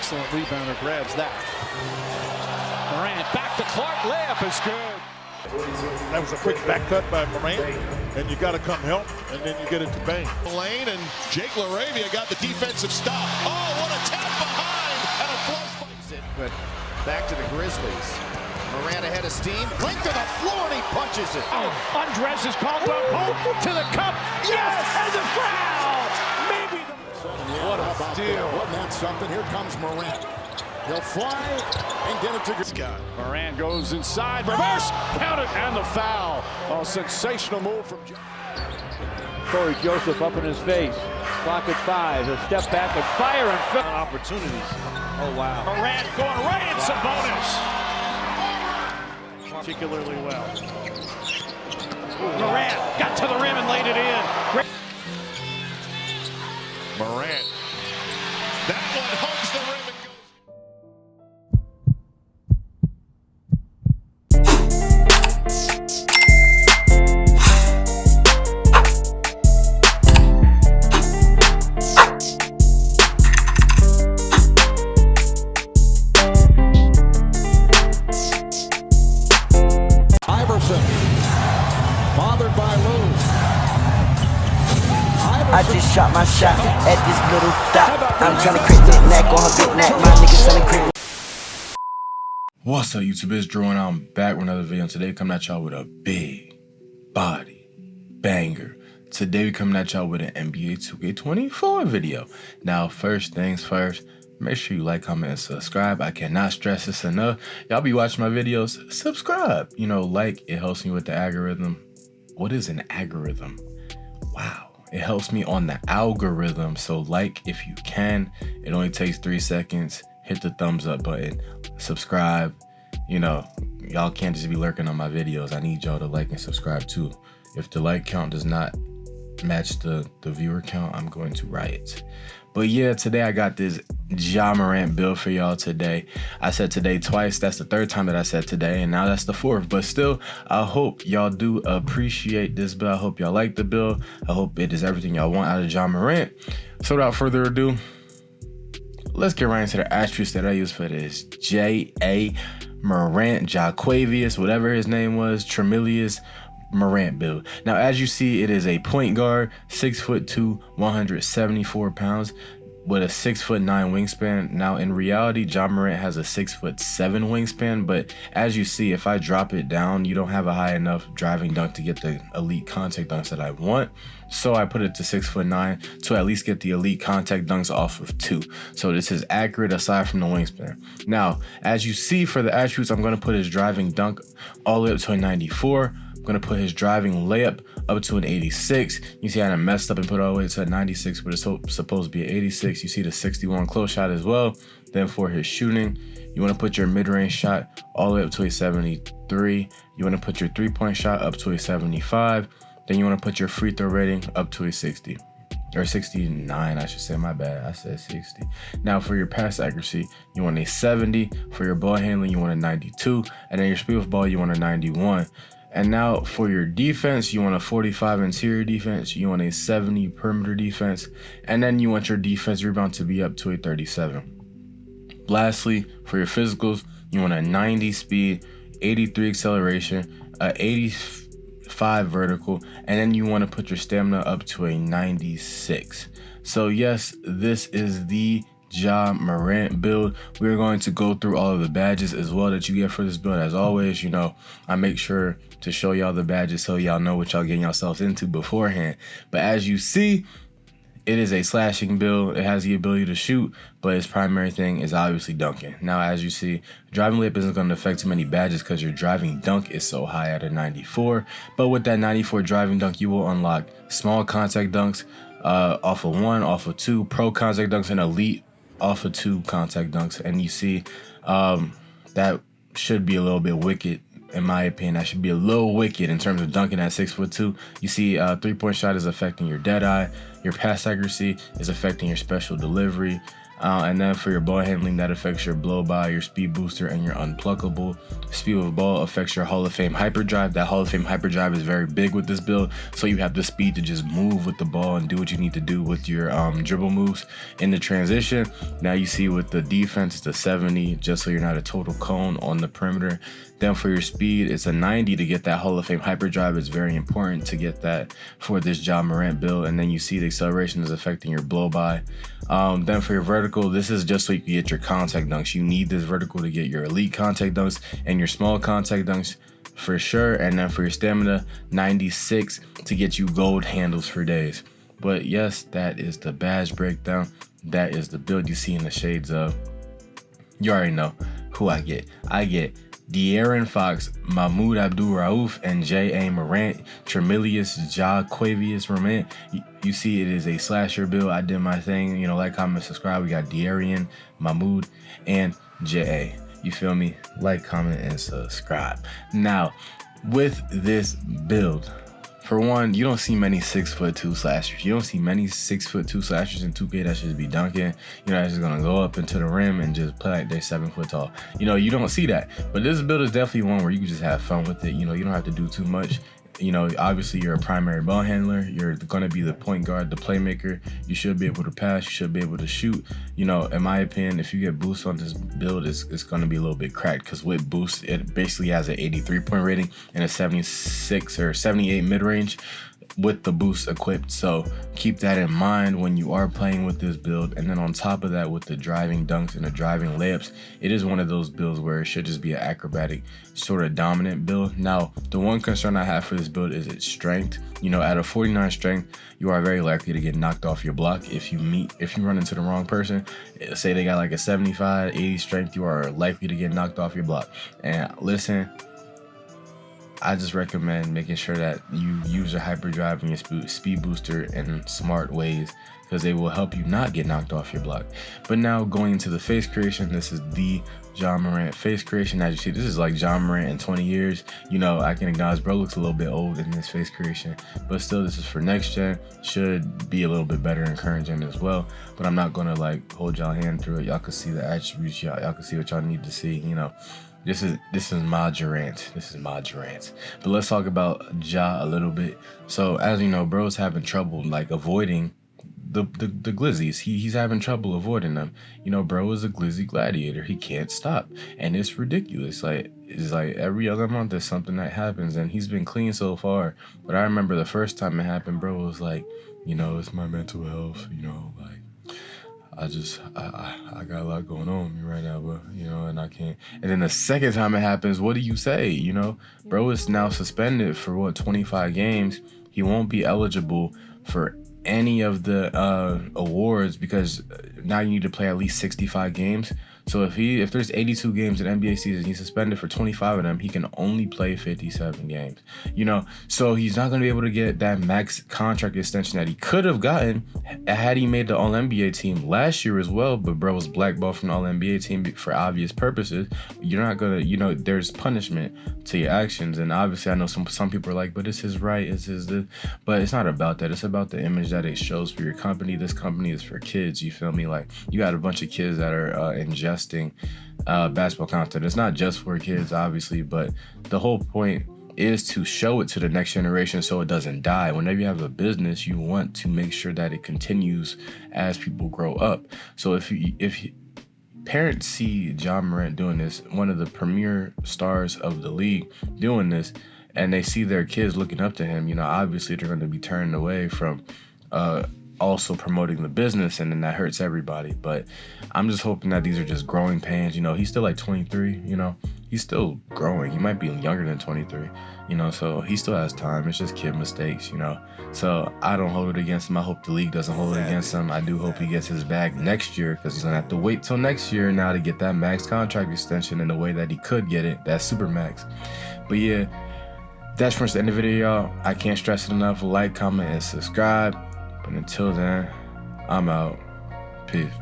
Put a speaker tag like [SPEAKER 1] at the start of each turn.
[SPEAKER 1] excellent rebounder grabs that. Morant back to Clark, layup is good.
[SPEAKER 2] That was a quick back cut by Morant, and you got to come help, and then you get it to Bang.
[SPEAKER 3] Lane, and Jake LaRavia got the defensive stop. Oh, what a tap behind, and a flush spikes it.
[SPEAKER 4] But back to the Grizzlies. Morant ahead of steam, length to the floor, and he punches it.
[SPEAKER 1] Oh, undresses Caldwell Pope to the cup. Yes, and the foul. Maybe the...
[SPEAKER 3] What a steal. Wasn't that something? Here comes Morant. He'll fly and get it to Scott.
[SPEAKER 1] Morant goes inside, reverse, count it, and the foul. Oh, sensational move from
[SPEAKER 5] Corey Joseph up in his face. Clock at 5. He'll step back and fire and fill.
[SPEAKER 1] Opportunities. Oh, wow. Morant going right in Sabonis. Particularly well. Morant got to the rim and laid it in.
[SPEAKER 3] Morant. That one hugs the rim and goes. Bothered by Lou.
[SPEAKER 6] I just shot my shot at this little dot. I'm trying to crit that neck on her big neck. My niggas selling crit.
[SPEAKER 7] What's up, YouTube? It's Drew, and I'm back with another video. And today, coming at y'all with a big body banger. Today, we coming at y'all with an NBA 2K24 video. Now, first things first, make sure you like, comment, and subscribe. I cannot stress this enough. Y'all be watching my videos, subscribe. You know, like, it helps me with the algorithm. What is an algorithm? Wow. It helps me on the algorithm. So like if you can. It only takes 3 seconds. Hit the thumbs up button. Subscribe. You know, y'all can't just be lurking on my videos. I need y'all to like and subscribe too. If the like count does not match the viewer count, I'm going to riot. But yeah, today I got this Ja Morant build for y'all today. I said today twice. That's the third time that I said today, and now that's the fourth. But still, I hope y'all do appreciate this build. I hope y'all like the build. I hope it is everything y'all want out of Ja Morant. So without further ado, let's get right into the attributes that I use for this J.A. Morant, Jaquavius, whatever his name was, Tremilius Morant build. Now, as you see, it is a point guard, 6'2", 174 pounds, with a 6'9" wingspan. Now, in reality, Ja Morant has a 6'7" wingspan, but as you see, if I drop it down, you don't have a high enough driving dunk to get the elite contact dunks that I want. So I put it to 6'9" to at least get the elite contact dunks off of 2. So this is accurate aside from the wingspan. Now, as you see for the attributes, I'm going to put his driving dunk all the way up to a 94. I'm gonna put his driving layup up to an 86. You see I done messed up and put it all the way to a 96, but it's supposed to be an 86. You see the 61 close shot as well. Then for his shooting, you wanna put your mid-range shot all the way up to a 73. You wanna put your three-point shot up to a 75. Then you wanna put your free throw rating up to a 60. Or 69, I should say, my bad, I said 60. Now for your pass accuracy, you want a 70. For your ball handling, you want a 92. And then your speed with ball, you want a 91. And now for your defense, you want a 45 interior defense, you want a 70 perimeter defense, and then you want your defense rebound to be up to a 37. Lastly, for your physicals, you want a 90 speed, 83 acceleration, a 85 vertical, and then you want to put your stamina up to a 96. So yes, this is the Ja Morant build. We're going to go through all of the badges as well that you get for this build. As always, you know, I make sure to show y'all the badges so y'all know what y'all getting yourselves into beforehand. But as you see, it is a slashing build. It has the ability to shoot, but its primary thing is obviously dunking. Now, as you see, driving layup isn't going to affect too many badges because your driving dunk is so high at a 94. But with that 94 driving dunk, you will unlock small contact dunks off of 1, off of 2, pro contact dunks, and elite off of 2 contact dunks. And you see that should be a little bit wicked. In my opinion, that should be a little wicked in terms of dunking at 6'2". You see, three-point shot is affecting your dead eye. Your pass accuracy is affecting your special delivery. And then for your ball handling, that affects your blow by, your speed booster, and your unpluckable. Speed of ball affects your Hall of Fame hyperdrive. That Hall of Fame hyperdrive is very big with this build, so you have the speed to just move with the ball and do what you need to do with your dribble moves in the transition. Now you see with the defense, it's a 70, just so you're not a total cone on the perimeter. Then for your speed, it's a 90 to get that Hall of Fame hyperdrive. It's very important to get that for this Ja Morant build. And then you see the acceleration is affecting your blow by. Then for your vertical, this is just so you can get your contact dunks. You need this vertical to get your elite contact dunks and your small contact dunks for sure. And then for your stamina, 96 to get you gold handles for days. But yes, that is the badge breakdown. That is the build you see in the shades of. You already know who I get. I get De'Aaron Fox, Mahmoud Abdul-Rauf, and J.A. Morant, Tremilius, Jaquavius Morant. You see it is a slasher build. I did my thing. You know, like, comment, subscribe. We got De'Aaron, Mahmoud, and J.A. You feel me? Like, comment, and subscribe. Now, with this build, for one, you don't see many 6'2" slashers. You don't see many 6'2" slashers in 2K that should be dunking. You know, that's just gonna go up into the rim and just play like they're 7 foot tall. You know, you don't see that. But this build is definitely one where you can just have fun with it. You know, you don't have to do too much. You know, obviously you're a primary ball handler. You're gonna be the point guard, the playmaker. You should be able to pass. You should be able to shoot. You know, in my opinion, if you get boost on this build, it's gonna be a little bit cracked, because with boost, it basically has an 83 point rating and a 76 or 78 mid range with the boost equipped. So keep that in mind when you are playing with this build. And then on top of that, with the driving dunks and the driving layups, it is one of those builds where it should just be an acrobatic sort of dominant build. Now, the one concern I have for this build is its strength. You know, at a 49 strength, you are very likely to get knocked off your block if you run into the wrong person. Say they got like a 75, 80 strength, you are likely to get knocked off your block. And listen, I just recommend making sure that you use your hyperdrive and your speed booster in smart ways, because they will help you not get knocked off your block. But now going into the face creation, this is the Ja Morant face creation. As you see, this is like Ja Morant in 20 years. You know, I can acknowledge bro looks a little bit old in this face creation, but still, this is for next gen. Should be a little bit better in current gen as well. But I'm not gonna like hold y'all hand through it. Y'all can see the attributes. Y'all can see what y'all need to see. You know, this is my Durant. This is my Durant. But let's talk about Ja a little bit. So as you know, bro's having trouble like avoiding the glizzies. He's having trouble avoiding them. You know, bro is a glizzy gladiator. He can't stop, and it's ridiculous. Like, it's like every other month there's something that happens, and he's been clean so far. But I remember the first time it happened, bro was like, you know, it's my mental health. You know, like, I got a lot going on with me right now, but you know, and I can't. And then the second time it happens, what do you say? You know, bro is now suspended for what, 25 games. He won't be eligible for any of the awards, because now you need to play at least 65 games. So if there's 82 games in NBA season, he's suspended for 25 of them, he can only play 57 games. You know, so he's not going to be able to get that max contract extension that he could have gotten had he made the All-NBA team last year as well. But bro was blackballed from the All-NBA team for obvious purposes. You're not going to, you know, there's punishment to your actions. And obviously I know some people are like, but it's his right, it's his this. But it's not about that. It's about the image that it shows for your company. This company is for kids, you feel me? Like, you got a bunch of kids that are ingesting basketball content. It's not just for kids, obviously, but the whole point is to show it to the next generation so it doesn't die. Whenever you have a business, you want to make sure that it continues as people grow up. So if parents see Ja Morant doing this, one of the premier stars of the league doing this, and they see their kids looking up to him, you know, obviously they're going to be turned away from also promoting the business, and then that hurts everybody. But I'm just hoping that these are just growing pains. You know, he's still like 23, you know, he's still growing. He might be younger than 23, you know, so he still has time. It's just kid mistakes, you know. So I don't hold it against him. I hope the league doesn't hold it against him. I do hope he gets his bag next year, because he's gonna have to wait till next year now to get that max contract extension in the way that he could get it, that super max. But yeah, that's pretty much the end of the video, y'all. I can't stress it enough. Like, comment, and subscribe. But until then, I'm out. Peace.